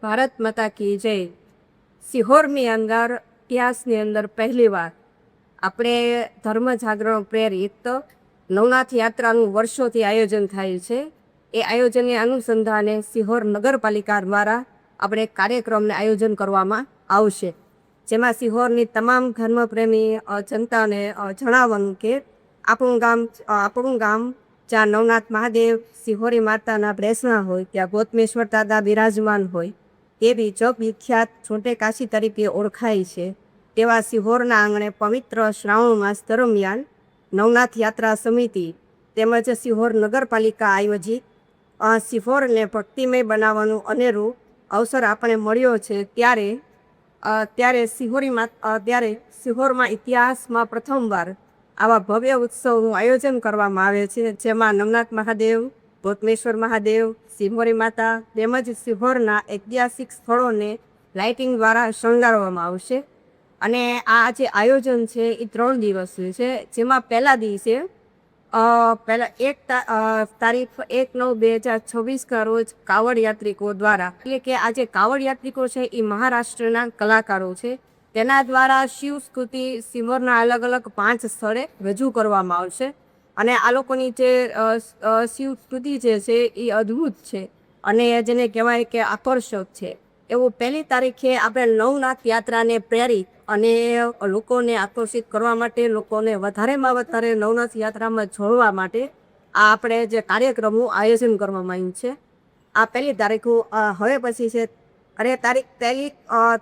ભારત માતા કી જય। સિહોરની અંદર ઇતિહાસની અંદર પહેલીવાર આપણે ધર્મ જાગરણ પ્રેરિત નવનાથ યાત્રાનું વર્ષોથી આયોજન થાય છે। એ આયોજનને અનુસંધાને સિહોર નગરપાલિકા દ્વારા આપણે કાર્યક્રમને આયોજન કરવામાં આવશે, જેમાં સિહોરની તમામ ધર્મપ્રેમી જનતાને જણાવવાનું કે આપણું ગામ જ્યાં નવનાથ મહાદેવ સિહોરી માતાના બેસણા હોય, ત્યાં ગોતમેશ્વર દાદા બિરાજમાન હોય, તેવી જગવિખ્યાત છોટે કાશી તરીકે ઓળખાય છે। તેવા સિહોરના આંગણે પવિત્ર શ્રાવણ માસ દરમિયાન નવનાથ યાત્રા સમિતિ તેમજ સિહોર નગરપાલિકા આયોજિત સિહોરને ભક્તિમય બનાવવાનું અનેરું અવસર આપણે મળ્યો છે। ત્યારે સિહોરમાં ઇતિહાસમાં પ્રથમવાર આવા ભવ્ય ઉત્સવનું આયોજન કરવામાં આવે છે, જેમાં નવનાથ મહાદેવ, ગોતમેશ્વર મહાદેવ, સિહોરી માતા તેમજ સિહોરના ઐતિહાસિક સ્થળોને લાઇટિંગ દ્વારા શણગારવામાં આવશે। અને આ જે આયોજન છે એ 3 દિવસનું છે, જેમાં પહેલા દિવસે તારીખ 1/9/2026 રોજ કાવડ યાત્રિકો દ્વારા, એટલે કે આ જે કાવડ યાત્રિકો છે એ મહારાષ્ટ્રના કલાકારો છે, તેના દ્વારા શિવ સ્તુતિ સિહોરના અલગ અલગ 5 સ્થળે રજૂ કરવામાં આવશે। અને આ લોકોની જે શિવ સ્તુતિ જે છે એ અદ્ભુત છે અને જેને કહેવાય કે આકર્ષક છે। એવું 1 તારીખે આપણે નવનાથ યાત્રાને પ્રેરિત અને લોકોને આકર્ષિત કરવા માટે, લોકોને વધારેમાં વધારે નવનાથ યાત્રામાં જોડવા માટે આ આપણે જે કાર્યક્રમનું આયોજન કરવામાં આવ્યું છે। આ 1 તારીખ હવે પછી છે, અને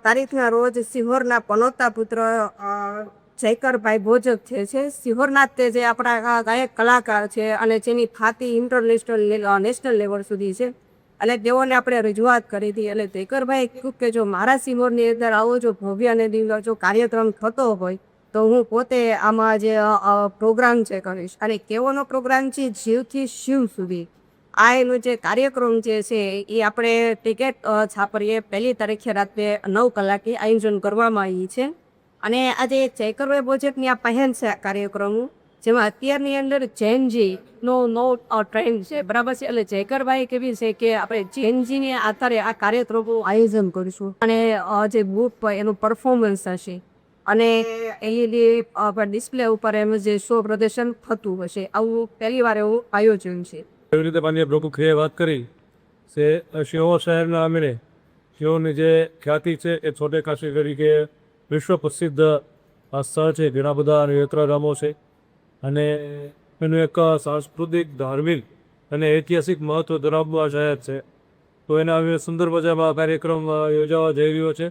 તારીખના રોજ સિહોરના પનોતા પુત્ર જયકરભાઈ ભોજક છે સિહોરના તે જે આપણા ગાયક કલાકાર છે અને જેની ખ્યાતિ નેશનલ લેવલ સુધી છે, અને તેઓને આપણે રજૂઆત કરી હતી। એટલે જયકરભાઈ કીધું કે જો મારા સિહોરની અંદર આવો જો ભવ્ય અને દિવ્ય જો કાર્યક્રમ થતો હોય તો હું પોતે આમાં જે પ્રોગ્રામ છે કરીશ। અને કેવોનો પ્રોગ્રામ છે? જીવથી શિવ સુધી આ એનો જે કાર્યક્રમ જે છે એ આપણે ટિકિટ છાપરીએ 1 તારીખે રાત્રે 9 કલાકે આયોજન કરવામાં આવી છે। અને આજે જયકરભાઈ પ્રોજેક્ટની આ પહેલ છે આ કાર્યક્રમનું, જેમાં અત્યારની અંદર જૈનજીનો ટ્રેન્ડ છે, બરાબર છે। એટલે જયકરભાઈ કેવી છે કે આપણે જૈનજીને આધારે આ કાર્યક્રમનું આયોજન કરીશું, અને જે બુક એનું પરફોર્મન્સ હશે અને એની ડિસ્પ્લે ઉપર એમ જે શો પ્રદર્શન થતું હશે, આવું પહેલીવાર એવું આયોજન છે। એવી રીતે માન્ય પ્રમુખે વાત કરી છે, સિહોર શહેરના આંગણે સિહોરની જે ખ્યાતિ છે એ છોટે કાશી તરીકે વિશ્વ પ્રસિદ્ધ સ્થળ છે। ઘણા બધા યાત્રાધામો છે અને એનું એક સાંસ્કૃતિક, ધાર્મિક અને ઐતિહાસિક મહત્ત્વ ધરાવતું આ શહેર છે। તો એના હવે સુંદર મજામાં કાર્યક્રમ યોજાવા જઈ રહ્યો છે।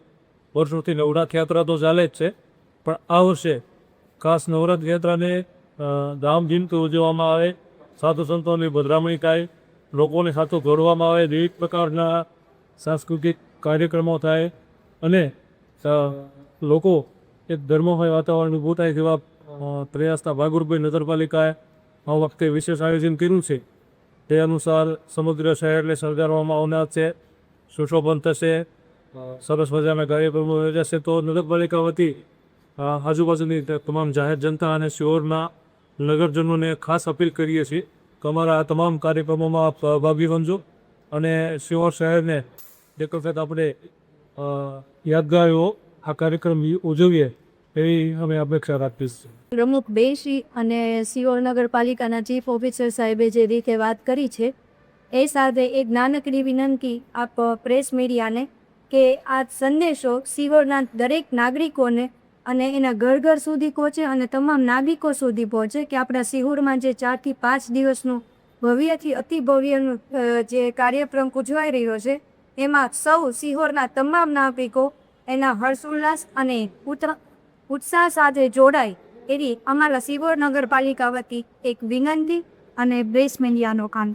વર્ષોથી નવનાથ યાત્રા તો ચાલે જ છે, પણ આ વર્ષે ખાસ નવનાથ યાત્રાને ધામધૂમથી ઉજવવામાં આવે, સાધુ સંતોની પધરામણી થાય, લોકોને સાથે જોડવામાં આવે, વિવિધ પ્રકારના સાંસ્કૃતિક કાર્યક્રમો થાય અને લોકો એક ધર્મમય વાતાવરણ ઊભું થાય તેવા પ્રયાસના ભાગરૂપે નગરપાલિકાએ આ વખતે વિશેષ આયોજન કર્યું છે। તે અનુસાર સમગ્ર શહેરને શણગારવામાં આવનાર છે, સુશોભન થશે, સરસ મજાના કાર્યક્રમો યોજાશે। તો નગરપાલિકા વતી આજુબાજુની તમામ જાહેર જનતા અને સિહોરના નગરજનોને ખાસ અપીલ કરીએ છીએ કે અમારા આ તમામ કાર્યક્રમોમાં ભાગી બનજો અને સિહોર શહેરને એક વખત આપણે યાદગાર એવો આ કાર્યક્રમ ઉજવીએ એવી અમે અપેક્ષા રાખીશું। પ્રમુખ બેશી અને સિહોર નગરપાલિકાના ચીફ ઓફિસર સાહેબે જે રીતે વાત કરી છે એ સાથે એક નાનકડી વિનંતી આપ પ્રેસ મીડિયાને કે આ સંદેશો સિહોરના દરેક નાગરિકોને અને એના ઘર સુધી પહોંચે અને તમામ નાગરિકો સુધી પહોંચે કે આપણા સિહોરમાં જે 4 થી 5 દિવસનું ભવ્યથી અતિ ભવ્યનું જે કાર્યક્રમ ઉજવાઈ રહ્યો છે, એમાં સૌ સિહોરના તમામ નાગરિકો એના હર્ષોલ્લાસ અને ઉત્સાહ સાથે જોડાય એવી અમારા સિહોર નગરપાલિકા વતી એક વિનંતી અને પ્રેસ મીડિયાનો કામ।